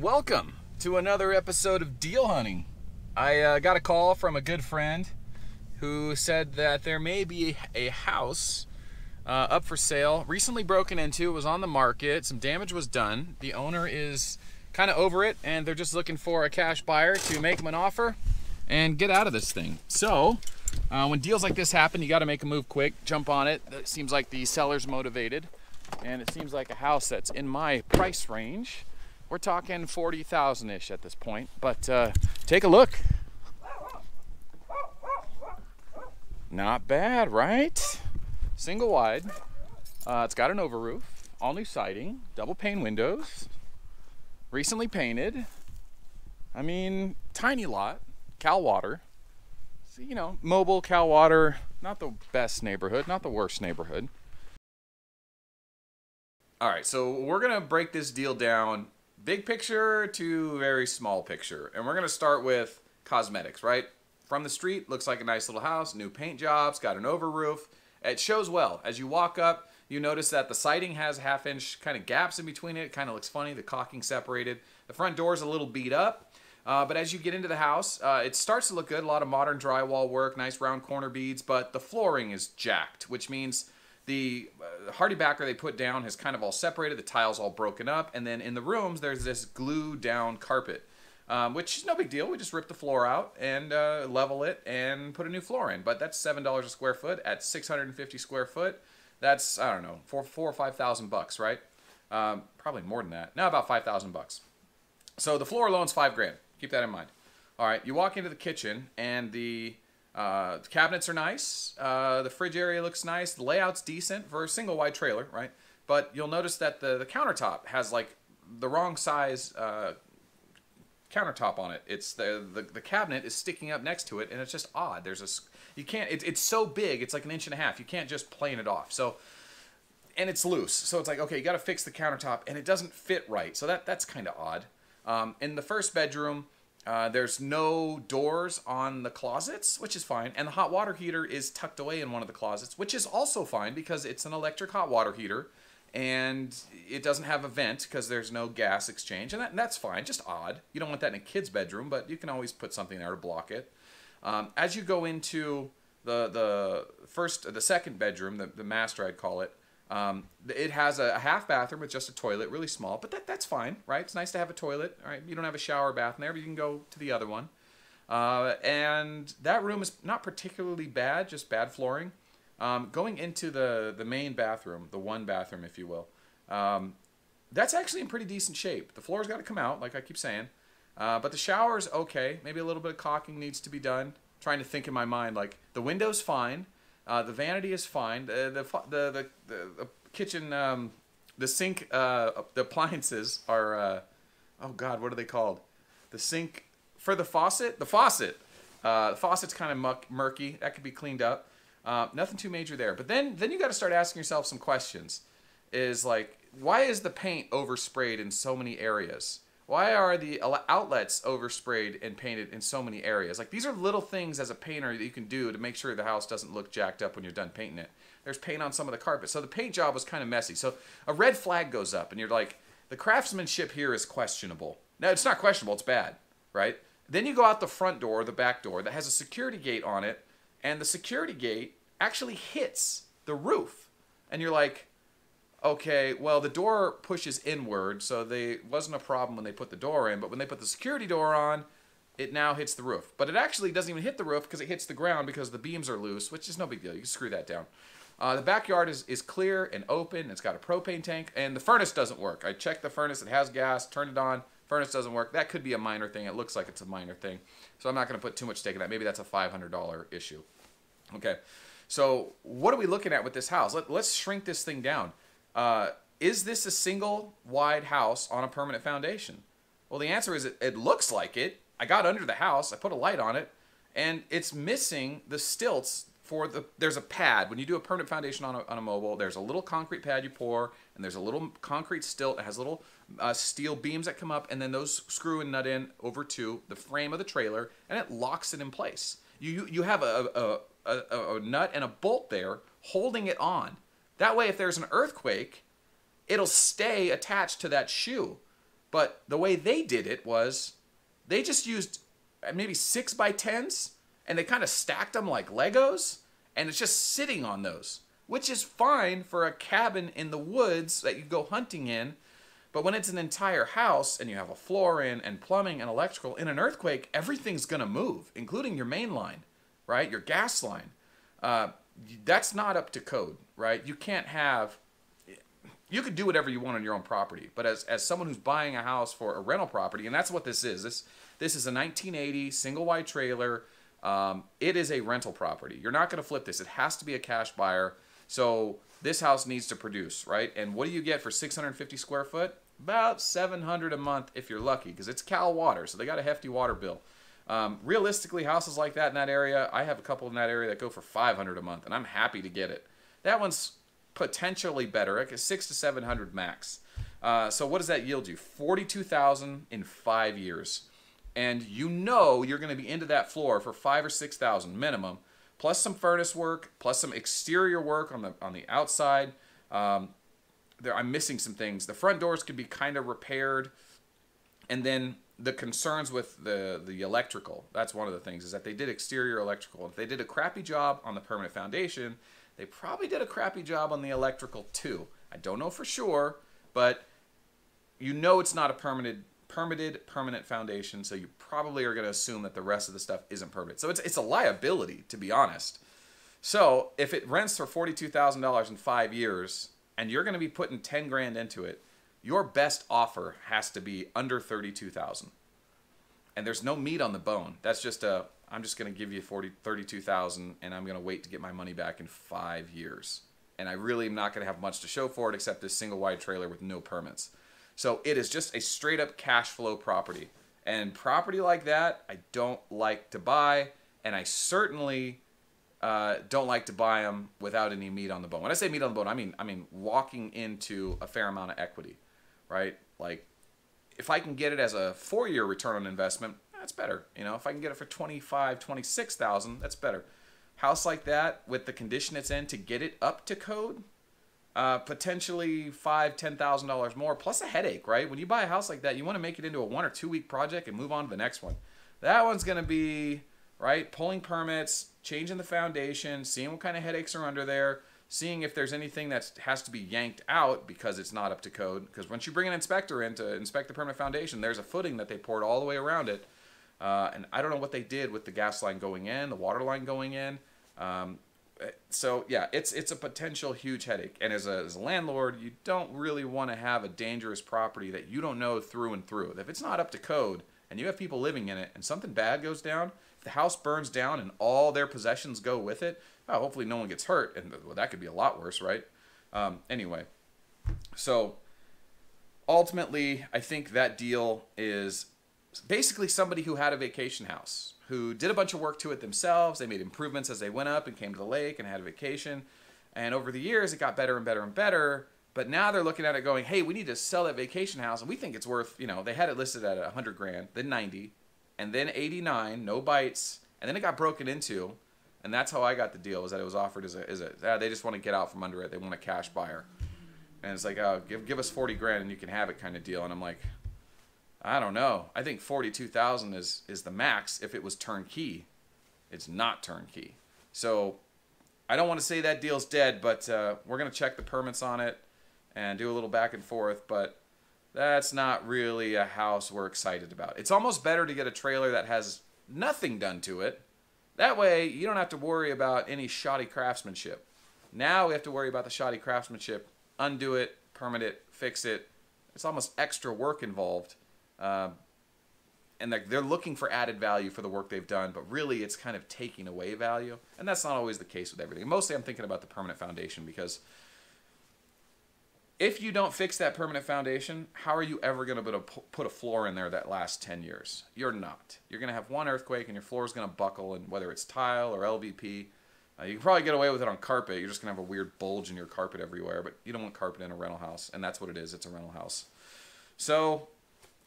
Welcome to another episode of Deal Hunting. I got a call from a good friend who said that there may be a house up for sale, recently broken into. It was on the market, some damage was done. The owner is kind of over it, and they're just looking for a cash buyer to make them an offer and get out of this thing. So when deals like this happen, you got to make a move quick, jump on it. It seems like the seller's motivated, and it seems like a house that's in my price range. We're talking 40,000-ish at this point, but take a look. Not bad, right? Single wide. It's got an over roof, all new siding, double pane windows, recently painted. I mean, tiny lot, Cal Water. So, you know, mobile Cal Water, not the best neighborhood, not the worst neighborhood. All right, so we're gonna break this deal down big picture to very small picture. And we're gonna start with cosmetics, right? From the street, looks like a nice little house, new paint jobs, got an over roof. It shows well. As you walk up, you notice that the siding has half-inch kind of gaps in between it. It kind of looks funny, the caulking separated. The front door's a little beat up. But as you get into the house, it starts to look good. A lot of modern drywall work, nice round corner beads, but the flooring is jacked, which means the hardy backer they put down has kind of all separated, the tiles all broken up, and then in the rooms there's this glued down carpet, which is no big deal. We just rip the floor out and level it and put a new floor in. But that's $7 a square foot at 650 square foot. That's, I don't know, $4,000 or $5,000, right? Probably more than that. Now about $5,000. So the floor alone's $5 grand. Keep that in mind. All right, you walk into the kitchen and the cabinets are nice. The fridge area looks nice. The layout's decent for a single wide trailer, right? But you'll notice that the countertop has like the wrong size countertop on it. It's the cabinet is sticking up next to it, and it's just odd. You can't. It's so big. It's like 1.5 inches. You can't just plane it off. So, and it's loose. So it's like, okay, you got to fix the countertop, and it doesn't fit right. So that's kind of odd. In the first bedroom, there's no doors on the closets, which is fine. And the hot water heater is tucked away in one of the closets, which is also fine because it's an electric hot water heater. And it doesn't have a vent because there's no gas exchange. And that's fine, just odd. You don't want that in a kid's bedroom, but you can always put something there to block it. As you go into the second bedroom, the master I'd call it, it has a half bathroom with just a toilet, really small, but that's fine, right? It's nice to have a toilet, right? You don't have a shower or bath in there, but you can go to the other one. And that room is not particularly bad, just bad flooring. Going into the main bathroom, the one bathroom, if you will, that's actually in pretty decent shape. The floor's got to come out, like I keep saying, but the shower's okay. Maybe a little bit of caulking needs to be done. Trying to think in my mind, like the window's fine. The vanity is fine. The kitchen, the sink, the appliances are, oh God, what are they called? The sink for the faucet. The faucet's kind of murky. That could be cleaned up. Nothing too major there. But then you got to start asking yourself some questions. Is like, why is the paint oversprayed in so many areas? Why are the outlets oversprayed and painted in so many areas? Like, these are little things as a painter that you can do to make sure the house doesn't look jacked up when you're done painting it. There's paint on some of the carpet. So the paint job was kind of messy. So a red flag goes up and you're like, the craftsmanship here is questionable. No, it's not questionable. It's bad, right? Then you go out the front door, the back door, that has a security gate on it. And the security gate actually hits the roof. And you're like, okay, well, the door pushes inward, so it wasn't a problem when they put the door in, but when they put the security door on, it now hits the roof. But it actually doesn't even hit the roof because it hits the ground because the beams are loose, which is no big deal. You can screw that down. The backyard is clear and open. It's got a propane tank, and the furnace doesn't work. I checked the furnace. It has gas. Turned it on. Furnace doesn't work. That could be a minor thing. It looks like it's a minor thing. So I'm not going to put too much stake in that. Maybe that's a $500 issue. Okay, so what are we looking at with this house? Let's shrink this thing down. Is this a single wide house on a permanent foundation? Well, the answer is it looks like it. I got under the house, I put a light on it, and it's missing the stilts there's a pad. When you do a permanent foundation on a mobile, there's a little concrete pad you pour, and there's a little concrete stilt that has little steel beams that come up, and then those screw and nut in over to the frame of the trailer, and it locks it in place. You have a nut and a bolt there holding it on. That way, if there's an earthquake, it'll stay attached to that shoe. But the way they did it was they just used maybe 6x10s and they kind of stacked them like Legos, and it's just sitting on those, which is fine for a cabin in the woods that you go hunting in. But when it's an entire house and you have a floor in and plumbing and electrical, in an earthquake, everything's going to move, including your main line, right? Your gas line. That's not up to code, right? You can't have, you could do whatever you want on your own property. But as someone who's buying a house for a rental property, and that's what this is. This is a 1980 single wide trailer. It is a rental property. You're not going to flip this. It has to be a cash buyer. So this house needs to produce, right? And what do you get for 650 square foot? About $700 a month if you're lucky, because it's Cal Water, so they got a hefty water bill. Realistically, houses like that in that area, I have a couple in that area that go for $500 a month, and I'm happy to get it. That one's potentially better, like a $600 to $700 max. So what does that yield you? $42,000 in 5 years, and you know you're going to be into that floor for $5,000 or $6,000 minimum, plus some furnace work, plus some exterior work on the outside. I'm missing some things. The front doors could be kind of repaired, and then the concerns with the electrical. That's one of the things, is that they did exterior electrical. If they did a crappy job on the permanent foundation, they probably did a crappy job on the electrical too. I don't know for sure, but you know it's not a permanent foundation, so you probably are going to assume that the rest of the stuff isn't permanent. So it's a liability, to be honest. So if it rents for $42,000 in 5 years, and you're going to be putting 10 grand into it, your best offer has to be under 32,000. And there's no meat on the bone. That's just I'm just going to give you 32,000 and I'm going to wait to get my money back in 5 years. And I really am not going to have much to show for it except this single wide trailer with no permits. So it is just a straight up cash flow property. And property like that, I don't like to buy, and I certainly don't like to buy them without any meat on the bone. When I say meat on the bone, I mean walking into a fair amount of equity, right? Like, if I can get it as a 4-year return on investment, that's better. You know, if I can get it for $25,000, $26,000, that's better. House like that, with the condition it's in, to get it up to code, potentially $5,000, $10,000 more, plus a headache, right? When you buy a house like that, you want to make it into a 1 or 2 week project and move on to the next one. That one's going to be, right, pulling permits, changing the foundation, seeing what kind of headaches are under there, seeing if there's anything that has to be yanked out because it's not up to code. Because once you bring an inspector in to inspect the permanent foundation, there's a footing that they poured all the way around it. And I don't know what they did with the gas line going in, the water line going in. So yeah, it's a potential huge headache. And as a landlord, you don't really want to have a dangerous property that you don't know through and through. If it's not up to code and you have people living in it and something bad goes down, if the house burns down and all their possessions go with it, hopefully no one gets hurt. And well, that could be a lot worse, right? Anyway, so ultimately, I think that deal is basically somebody who had a vacation house, who did a bunch of work to it themselves. They made improvements as they went up and came to the lake and had a vacation. And over the years, it got better and better and better. But now they're looking at it going, hey, we need to sell that vacation house. And we think it's worth, you know, they had it listed at 100 grand, then 90, and then 89, no bites. And then it got broken into. And that's how I got the deal, was that it was offered as they just want to get out from under it. They want a cash buyer. And it's like, oh, give us 40 grand and you can have it kind of deal. And I'm like, I don't know. I think 42,000 is the max if it was turnkey. It's not turnkey. So I don't want to say that deal's dead, but we're going to check the permits on it and do a little back and forth. But that's not really a house we're excited about. It's almost better to get a trailer that has nothing done to it. That way, you don't have to worry about any shoddy craftsmanship. Now we have to worry about the shoddy craftsmanship. Undo it, permit it, fix it. It's almost extra work involved. And they're looking for added value for the work they've done, but really it's kind of taking away value. And that's not always the case with everything. Mostly I'm thinking about the permanent foundation, because if you don't fix that permanent foundation, how are you ever going to put a floor in there that lasts 10 years? You're not. You're going to have one earthquake and your floor is going to buckle, and whether it's tile or LVP, you can probably get away with it on carpet. You're just going to have a weird bulge in your carpet everywhere, but you don't want carpet in a rental house, and that's what it is. It's a rental house. So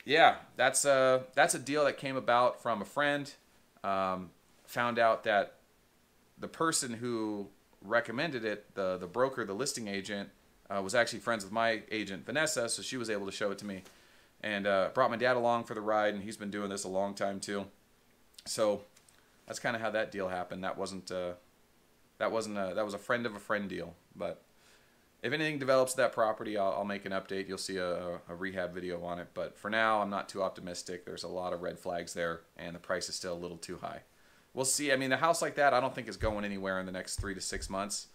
yeah, that's a deal that came about from a friend. Found out that the person who recommended it, the broker, the listing agent, was actually friends with my agent, Vanessa, so she was able to show it to me. And brought my dad along for the ride, and he's been doing this a long time too. So that's kind of how that deal happened. That was a friend of a friend deal. But if anything develops that property, I'll make an update. You'll see a rehab video on it. But for now, I'm not too optimistic. There's a lot of red flags there, and the price is still a little too high. We'll see. I mean, a house like that, I don't think is going anywhere in the next 3 to 6 months.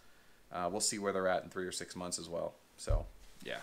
We'll see where they're at in 3 or 6 months as well. So, yeah.